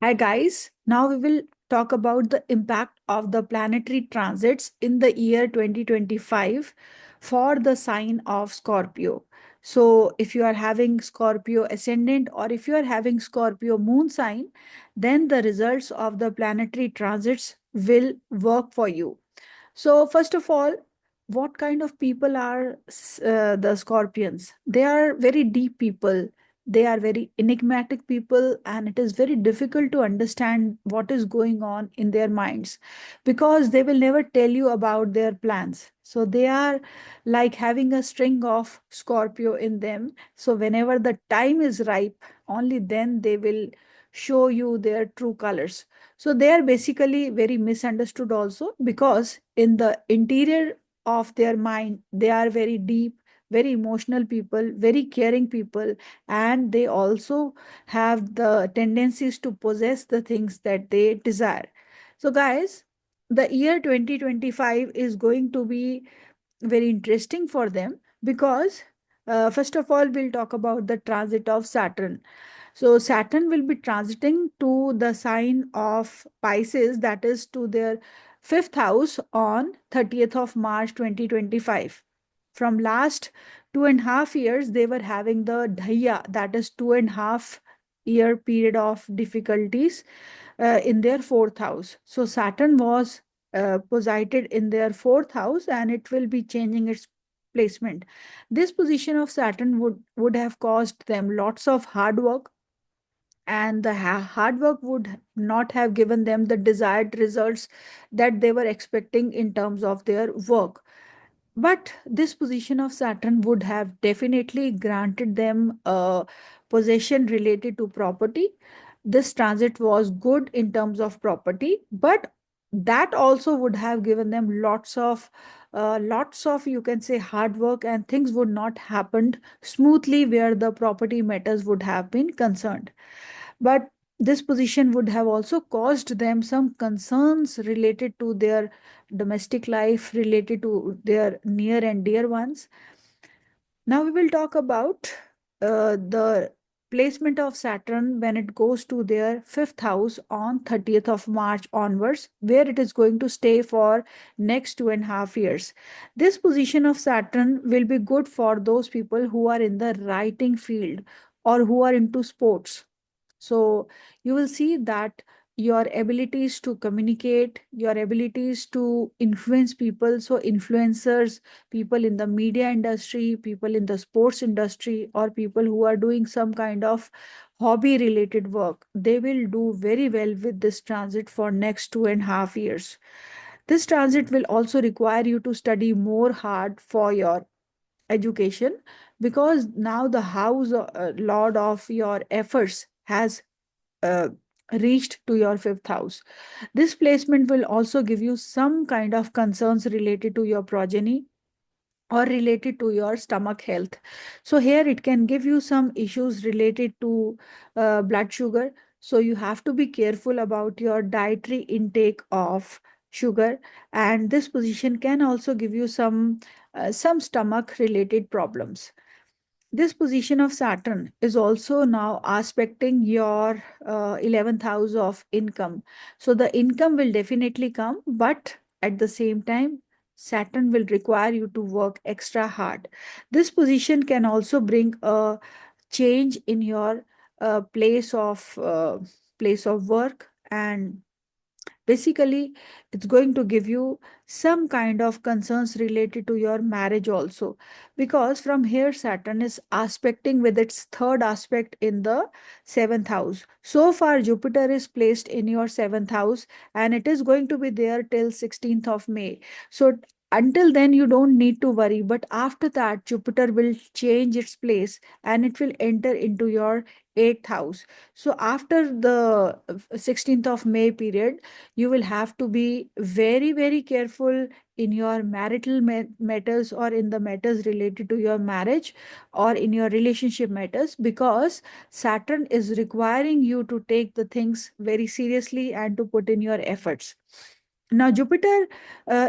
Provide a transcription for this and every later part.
Hi, guys. Now we will talk about the impact of the planetary transits in the year 2025 for the sign of Scorpio. So, if you are having Scorpio ascendant or if you are having Scorpio moon sign, then the results of the planetary transits will work for you. So, first of all, what kind of people are the scorpions? They are very deep people. They are very enigmatic people, and it is very difficult to understand what is going on in their minds because they will never tell you about their plans. So, they are like having a string of Scorpio in them. So, whenever the time is ripe, only then they will show you their true colors. So they are basically very misunderstood also because in the interior of their mind, they are very deep, very emotional people, very caring people, and they also have the tendencies to possess the things that they desire. So, guys, the year 2025 is going to be very interesting for them because, first of all, we'll talk about the transit of Saturn. So Saturn will be transiting to the sign of Pisces, that is to their fifth house on 30th of March 2025. From last 2.5 years, they were having the Dhaya, that is 2.5 year period of difficulties in their fourth house. So Saturn was posited in their fourth house and it will be changing its placement. This position of Saturn would have caused them lots of hard work, and the hard work would not have given them the desired results that they were expecting in terms of their work. But this position of Saturn would have definitely granted them a possession related to property. This transit was good in terms of property, but that also would have given them lots of, you can say, hard work, and things would not happened smoothly where the property matters would have been concerned. But this position would have also caused them some concerns related to their domestic life, related to their near and dear ones. Now we will talk about the placement of Saturn when it goes to their fifth house on 30th of March onwards, where it is going to stay for next 2.5 years. This position of Saturn will be good for those people who are in the writing field or who are into sports. So you will see that your abilities to communicate, your abilities to influence people, so influencers, people in the media industry, people in the sports industry, or people who are doing some kind of hobby related work, they will do very well with this transit for next 2.5 years. This transit will also require you to study more hard for your education because now the house lord of your efforts has uh, reached to your fifth house. This placement will also give you some kind of concerns related to your progeny or related to your stomach health. So, here it can give you some issues related to blood sugar. So, you have to be careful about your dietary intake of sugar, and this position can also give you some stomach related problems. This position of Saturn is also now aspecting your 11th house of income. So the income will definitely come, but at the same time, Saturn will require you to work extra hard. This position can also bring a change in your place of work, and basically it's going to give you some kind of concerns related to your marriage also, because from here Saturn is aspecting with its third aspect in the seventh house. So far Jupiter is placed in your seventh house, and it is going to be there till 16th of May. So until then you don't need to worry, but after that Jupiter will change its place and it will enter into your eighth house. So after the 16th of May period, you will have to be very, very careful in your marital matters or in the matters related to your marriage or in your relationship matters, because Saturn is requiring you to take the things very seriously and to put in your efforts. Now, Jupiter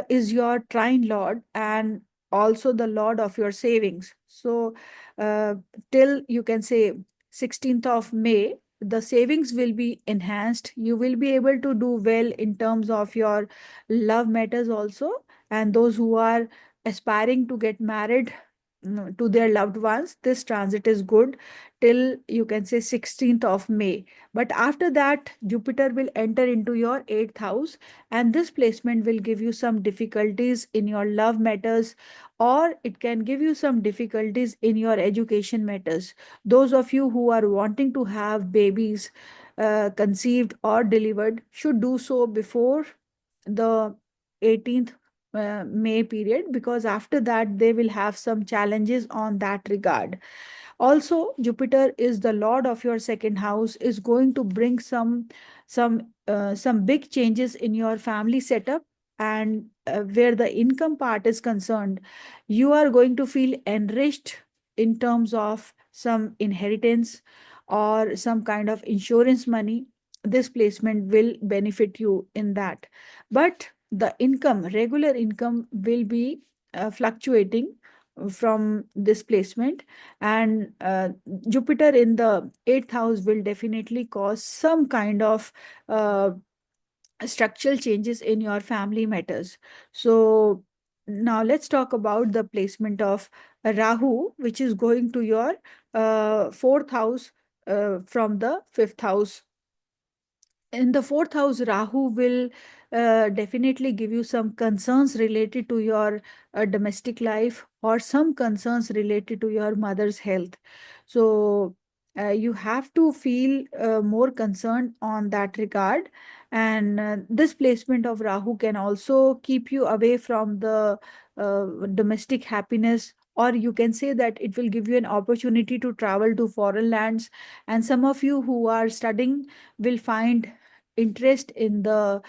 is your trine lord and also the lord of your savings. So, till you can say 16th of May, the savings will be enhanced. You will be able to do well in terms of your love matters also. And those who are aspiring to get married, to their loved ones, this transit is good till you can say 16th of May. But after that, Jupiter will enter into your 8th house, and this placement will give you some difficulties in your love matters, or it can give you some difficulties in your education matters. Those of you who are wanting to have babies conceived or delivered should do so before the 18th May period, because after that they will have some challenges on that regard. Also, Jupiter is the lord of your second house, is going to bring some big changes in your family setup. And where the income part is concerned, you are going to feel enriched in terms of some inheritance or some kind of insurance money. This placement will benefit you in that. But the income, regular income, will be fluctuating from this placement. And Jupiter in the 8th house will definitely cause some kind of structural changes in your family matters. So now let's talk about the placement of Rahu, which is going to your 4th house from the 5th house. In the 4th house, Rahu will definitely give you some concerns related to your domestic life, or some concerns related to your mother's health. So you have to feel more concerned on that regard. And this placement of Rahu can also keep you away from the domestic happiness, or you can say that it will give you an opportunity to travel to foreign lands. And some of you who are studying will find interest in the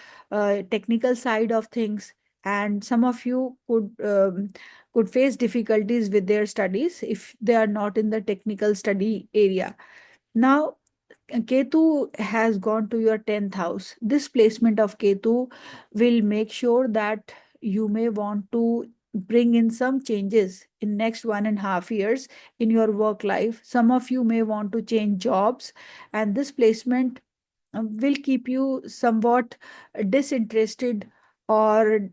technical side of things, and some of you could face difficulties with their studies if they are not in the technical study area. Now, Ketu has gone to your 10th house. This placement of Ketu will make sure that you may want to bring in some changes in next 1.5 years in your work life. Some of you may want to change jobs, and this placement will keep you somewhat disinterested or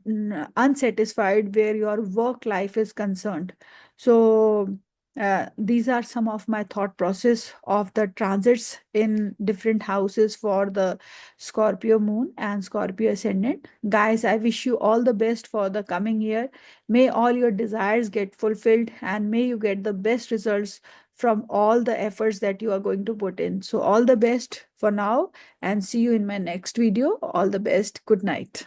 unsatisfied where your work life is concerned. So these are some of my thought process of the transits in different houses for the Scorpio moon and Scorpio ascendant. Guys, I wish you all the best for the coming year. May all your desires get fulfilled, and may you get the best results from all the efforts that you are going to put in. So all the best for now, and see you in my next video. All the best. Good night.